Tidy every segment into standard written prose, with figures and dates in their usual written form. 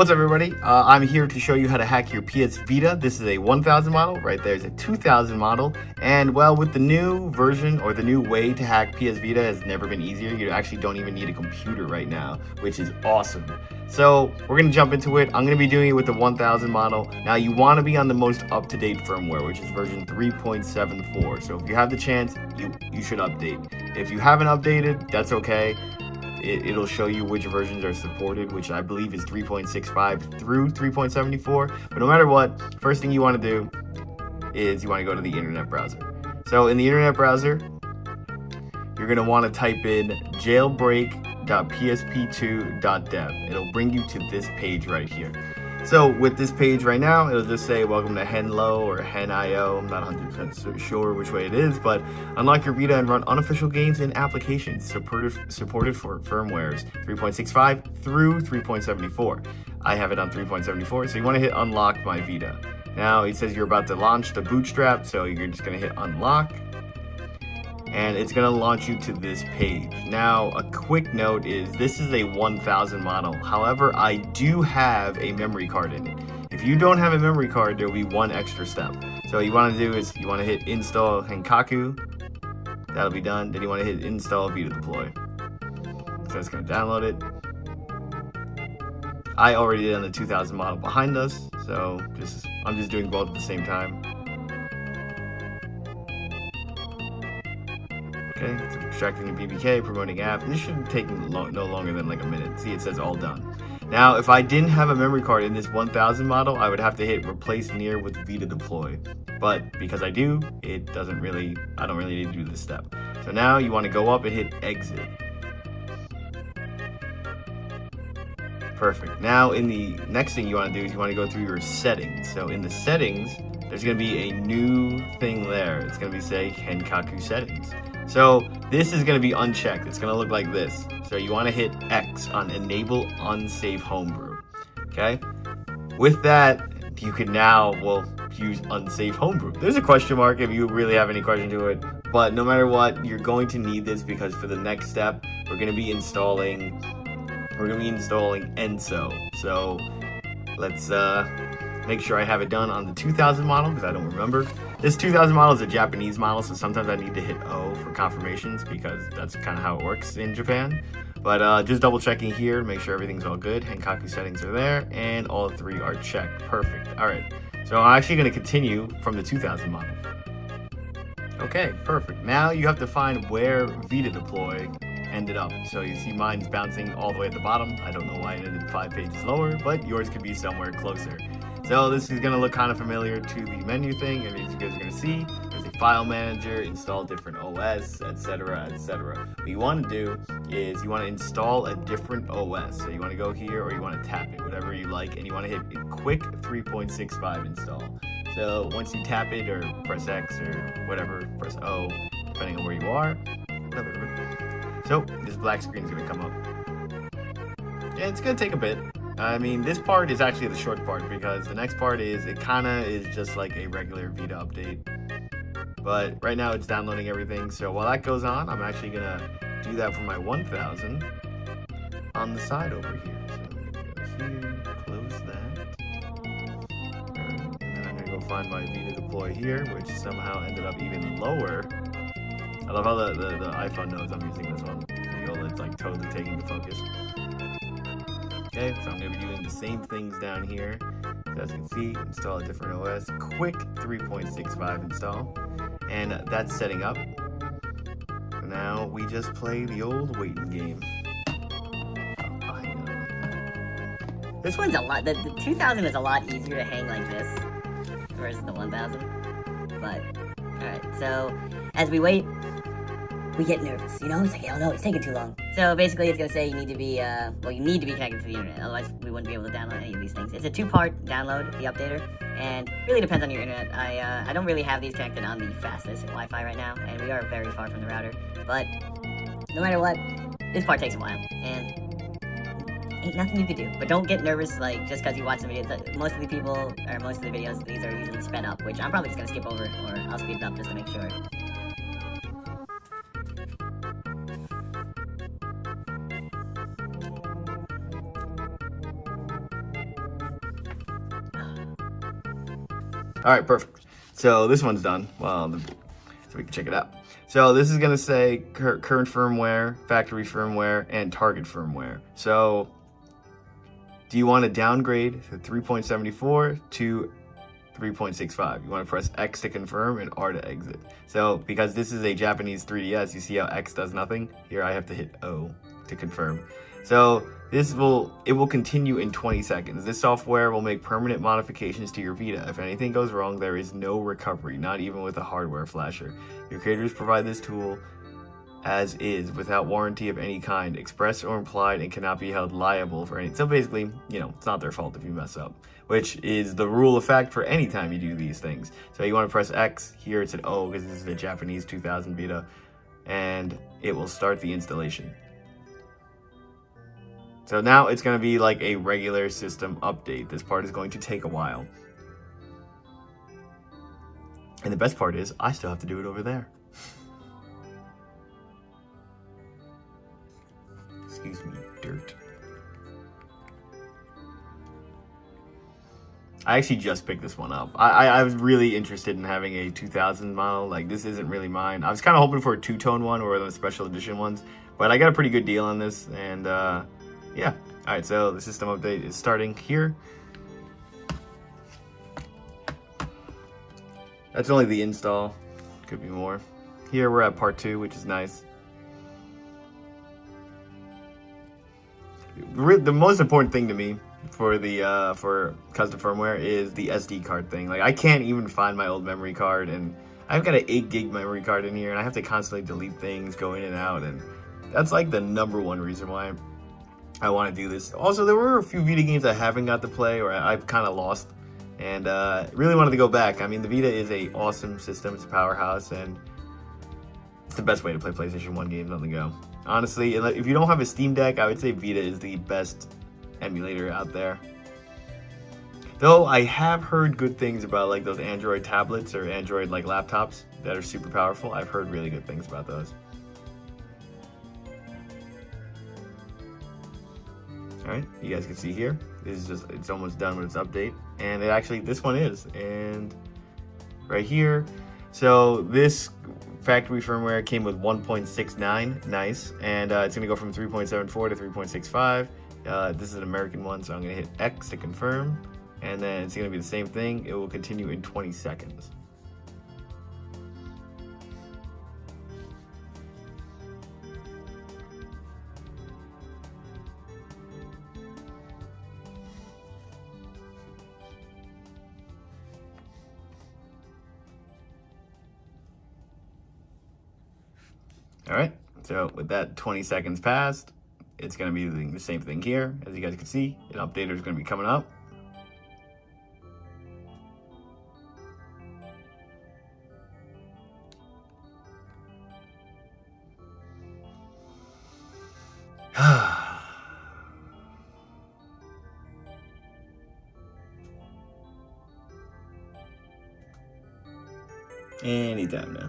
What's up, everybody? I'm here to show you how to hack your PS Vita. This is a 1000 model. Right there is a 2000 model. And well, with the new version or the new way to hack PS Vita has never been easier. You actually don't even need a computer right now, which is awesome. So we're going to jump into it. I'm going to be doing it with the 1000 model. Now you want to be on the most up-to-date firmware, which is version 3.74. So if you have the chance, you should update. If you haven't updated, that's okay. It'll show you which versions are supported, which I believe is 3.65 through 3.74. But no matter what, first thing you want to do is you want to go to the internet browser. So in the internet browser, you're going to want to type in jailbreak.psp2.dev. It'll bring you to this page right here. So with this page right now, it'll just say welcome to Henlo or Hen.io. I'm not 100% sure which way it is, but unlock your Vita and run unofficial games and applications supported for firmwares 3.65 through 3.74. I have it on 3.74, so you want to hit unlock my Vita. Now it says you're about to launch the bootstrap, so you're just going to hit unlock. And it's going to launch you to this page. Now, a quick note is this is a 1000 model. However, I do have a memory card in it. If you don't have a memory card, there will be one extra step. So what you want to do is you want to hit install Henkaku. That'll be done. Then you want to hit install Vita deploy. So it's going to download it. I already did on the 2000 model behind us. So I'm just doing both at the same time. Okay, it's extracting the BBK, promoting app. This shouldn't take no longer than like a minute. See, it says all done. Now, if I didn't have a memory card in this 1000 model, I would have to hit replace near with Vita deploy. But because I do, I don't really need to do this step. So now you want to go up and hit exit. Perfect. Now, in the next thing you want to do is you want to go through your settings. So in the settings, there's going to be a new thing there. It's going to be say Henkaku settings. So this is going to be unchecked. It's going to look like this. So you want to hit X on enable unsafe homebrew. Okay. With that, you can now, use unsafe homebrew. There's a question mark if you really have any question to it. But no matter what, you're going to need this because for the next step, we're going to be installing Enso. So let's make sure I have it done on the 2000 model because I don't remember. This 2000 model is a Japanese model, so sometimes I need to hit O for confirmations because that's kind of how it works in Japan. But just double checking here to make sure everything's all good. Henkaku settings are there, and all three are checked. Perfect. All right. So I'm actually going to continue from the 2000 model. Okay, perfect. Now you have to find where Vita deploy ended up. So you see mine's bouncing all the way at the bottom. I don't know why it ended 5 pages lower, but yours could be somewhere closer. So this is going to look kind of familiar to the menu thing, and as you guys are going to see, there's a file manager, install different OS, etc., etc. What you want to do is you want to install a different OS. So you want to go here or you want to tap it, whatever you like, and you want to hit a quick 3.65 install. So once you tap it or press X or whatever, press O, depending on where you are, whatever. So this black screen is going to come up. And it's going to take a bit. I mean, this part is actually the short part because the next part is, it kind of is just like a regular Vita update. But right now it's downloading everything. So while that goes on, I'm actually going to do that for my 1000 on the side over here. So I'm going to go here, close that. And then I'm going to go find my Vita deploy here, which somehow ended up even lower. I love how the iPhone knows I'm using this one. The OLED's like totally taking the focus. Okay, so I'm going to be doing the same things down here. So as you can see, install a different OS, quick 3.65 install, and that's setting up. So now we just play the old waiting game. Oh, I know. This one's a lot, the 2000 is a lot easier to hang like this versus the 1000. But, alright, so as we wait, we get nervous, you know? It's like, oh no, it's taking too long. So basically it's gonna say you need to be, you need to be connected to the internet, otherwise we wouldn't be able to download any of these things. It's a 2-part download, the updater, and really depends on your internet. I don't really have these connected on the fastest Wi-Fi right now, and we are very far from the router, but no matter what, this part takes a while, and ain't nothing you can do. But don't get nervous, like, just because you watch the videos. Most of the people, or most of the videos, these are usually sped up, which I'm probably just gonna skip over, or I'll speed it up just to make sure. All right, perfect. So this one's done. Well, so we can check it out. So this is gonna say current firmware, factory firmware, and target firmware. So do you want to downgrade to 3.74 to 3.65? You want to press X to confirm and R to exit. So because this is a Japanese 3DS, you see how X does nothing? Here I have to hit O to confirm. So it will continue in 20 seconds. This software will make permanent modifications to your Vita. If anything goes wrong, there is no recovery, not even with a hardware flasher. Your creators provide this tool as is, without warranty of any kind, express or implied, and cannot be held liable for any. So basically, you know, it's not their fault if you mess up, which is the rule of fact for any time you do these things. So you want to press X, here it's an O because this is the Japanese 2000 Vita, and it will start the installation. So now it's going to be like a regular system update. This part is going to take a while. And the best part is, I still have to do it over there. Excuse me, dirt. I actually just picked this one up. I was really interested in having a 2000 model. Like, this isn't really mine. I was kind of hoping for a two-tone one or the special edition ones, but I got a pretty good deal on this, and yeah. All right, so the system update is starting here. That's only the install. Could be more. Here we're at part 2, which is nice. The most important thing to me for the for custom firmware is the SD card thing. Like, I can't even find my old memory card, and I've got an 8 gig memory card in here, and I have to constantly delete things, go in and out, and that's like the #1 reason why I want to do this. Also, there were a few Vita games I haven't got to play, or I've kind of lost, and really wanted to go back. I mean, the Vita is a awesome system. It's a powerhouse, and it's the best way to play PlayStation 1 games on the go. Honestly, if you don't have a Steam Deck, I would say Vita is the best emulator out there. Though I have heard good things about like those Android tablets or Android like laptops that are super powerful. I've heard really good things about those. All right, you guys can see here, this is just, it's almost done with its update. And it actually, this one is, and right here. So this factory firmware came with 1.69, nice, and it's gonna go from 3.74 to 3.65. This is an American one, so I'm gonna hit X to confirm, and then it's gonna be the same thing. It will continue in 20 seconds. All right, so with that 20 seconds passed, it's gonna be doing the same thing here. As you guys can see, an updater is gonna be coming up. Anytime now.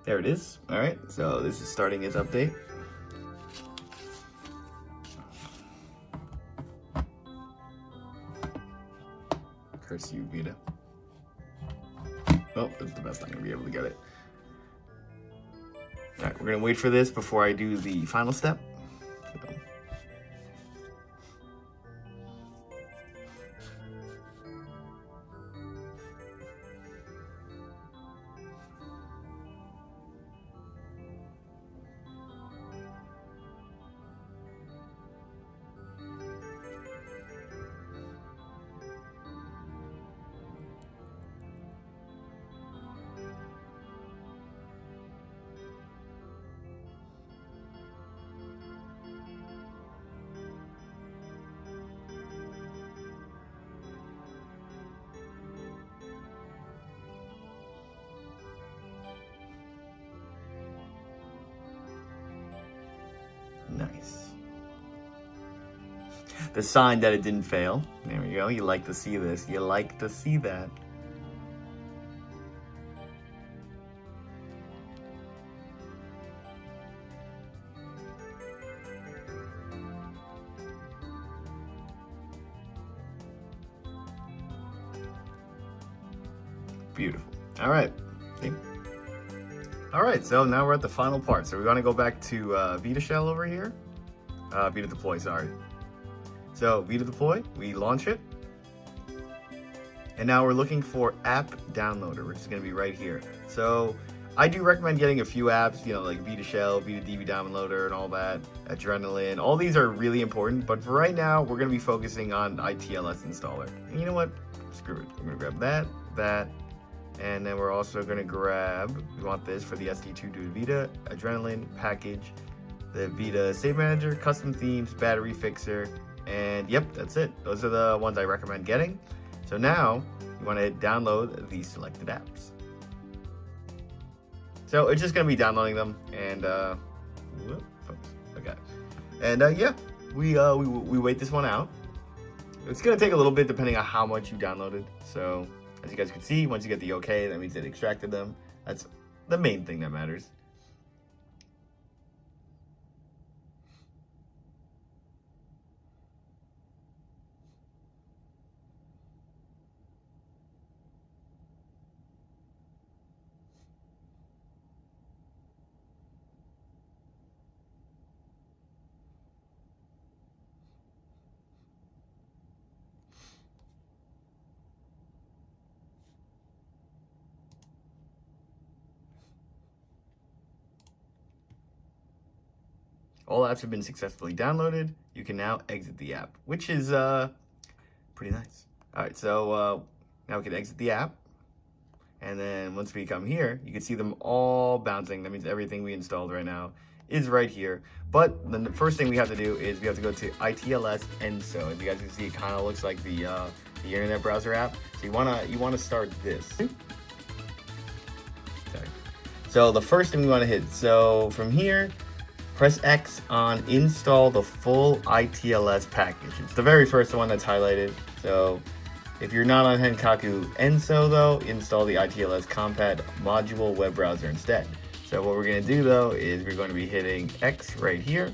There it is. All right, so this is starting its update. Curse you, Vita. Oh, that's the best I'm gonna be able to get it. All right, we're gonna wait for this before I do the final step. Nice. The sign that it didn't fail. There we go. You like to see this. You like to see that. Beautiful. All right. See? All right, so now we're at the final part. So we're gonna go back to Vita Shell over here. Vita Deploy, sorry. So Vita Deploy, we launch it. And now we're looking for app downloader, which is gonna be right here. So I do recommend getting a few apps, you know, like Vita Shell, Vita DB Downloader and all that, Adrenaline. All these are really important, but for right now, we're gonna be focusing on ITLS installer. And you know what? Screw it. We're gonna grab that, and then we're also gonna grab, we want this for the SD2 to Vita, Adrenaline, package, the Vita Save Manager, custom themes, battery fixer, and yep, that's it. Those are the ones I recommend getting. So now, you wanna hit download the selected apps. So it's just gonna be downloading them, and okay, and yeah, we wait this one out. It's gonna take a little bit depending on how much you downloaded. So as you guys can see, once you get the okay, that means it extracted them. That's the main thing that matters. All apps have been successfully downloaded. You can now exit the app, which is pretty nice. All right, so now we can exit the app. And then once we come here, you can see them all bouncing. That means everything we installed right now is right here. But then the first thing we have to do is we have to go to ITLS ENSO. As you guys can see, it kind of looks like the internet browser app. So you wanna start this. Sorry. So the first thing we wanna hit, so from here, press X on install the full ITLS package. It's the very first one that's highlighted. So if you're not on Henkaku ENSO though, install the ITLS Compat module web browser instead. So what we're gonna do though is we're going to be hitting X right here.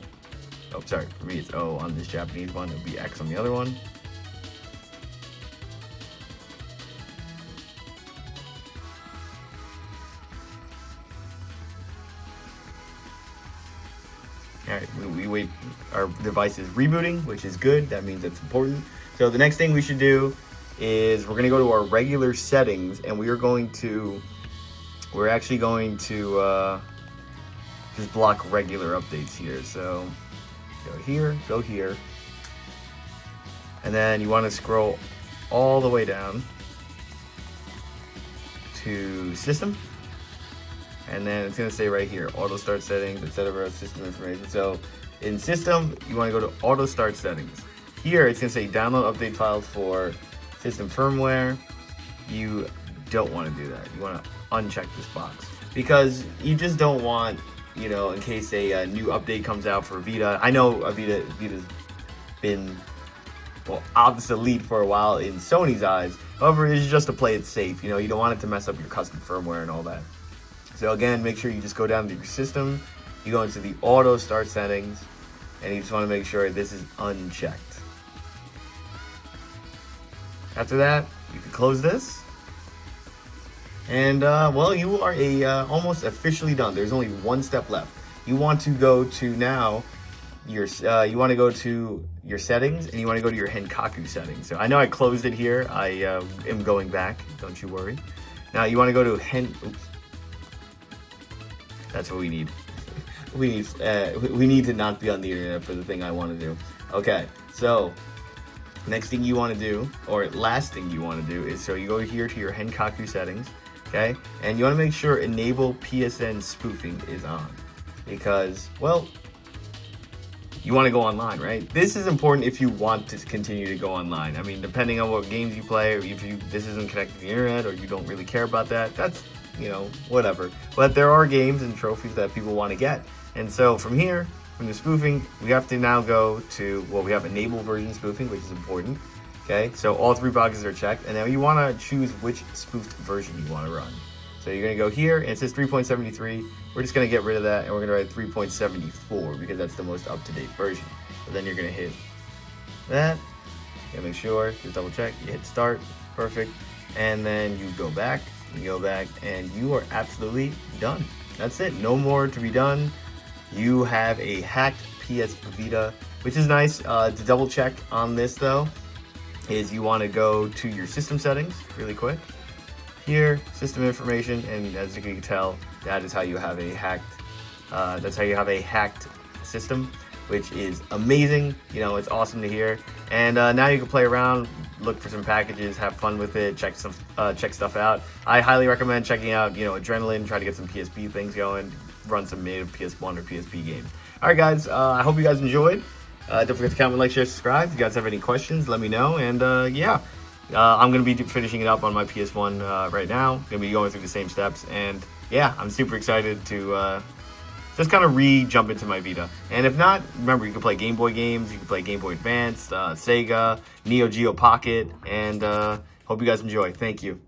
Oh, sorry, for me it's O on this Japanese one, it would be X on the other one. All right, we wait, our device is rebooting, which is good. That means it's important. So the next thing we should do is we're gonna go to our regular settings, and we're actually going to just block regular updates here. So go here, and then you wanna scroll all the way down to system. And then it's gonna say right here, auto start settings, etc. system information. So in system, you wanna go to auto start settings. Here, it's gonna say download update files for system firmware. You don't wanna do that. You wanna uncheck this box because you just don't want, you know, in case a new update comes out for Vita. I know Vita's been, well, obsolete for a while in Sony's eyes. However, it's just to play it safe. You know, you don't want it to mess up your custom firmware and all that. So again, make sure you just go down to your system, you go into the auto start settings, and you just want to make sure this is unchecked. After that, you can close this. And well, you are almost officially done. There's only one step left. You want to go to now your settings, and you want to go to your Henkaku settings. So I know I closed it here. I am going back. Don't you worry. Now you want to go to Oops. That's what we need. We need to not be on the internet for the thing I want to do. Okay, so next thing you want to do, or last thing you want to do, is so you go here to your Henkaku settings, okay, and you want to make sure enable PSN spoofing is on, because, well, you want to go online, right? This is important if you want to continue to go online. I mean, depending on what games you play, or if this isn't connected to the internet, or you don't really care about that, that's, you know, whatever. But there are games and trophies that people want to get. And so from here, from the spoofing, we have to now go to, well, we have enable version spoofing, which is important. Okay, so all three boxes are checked. And now you want to choose which spoofed version you want to run. So you're going to go here, and it says 3.73. We're just going to get rid of that, and we're going to write 3.74 because that's the most up-to-date version. So then you're going to hit that. You gotta make sure, just double check. You hit start, perfect. And then you go back. You go back and you are absolutely done. That's it. No more to be done. You have a hacked PS Vita, which is nice. To double check on this though, is you want to go to your system settings really quick. Here, system information, and as you can tell, that is how you have a hacked. That's how you have a hacked system, which is amazing. You know, it's awesome to hear. And now you can play around, look for some packages, have fun with it, check stuff out. I highly recommend checking out, you know, Adrenaline, try to get some PSP things going, run some native PS1 or PSP games. All right, guys, I hope you guys enjoyed. Don't forget to comment, like, share, subscribe. If you guys have any questions, let me know. And yeah, I'm going to be finishing it up on my PS1 right now. Going to be going through the same steps. And yeah, I'm super excited to just kind of jump into my Vita. And if not, remember, you can play Game Boy games, you can play Game Boy Advance, Sega, Neo Geo Pocket, and hope you guys enjoy. Thank you.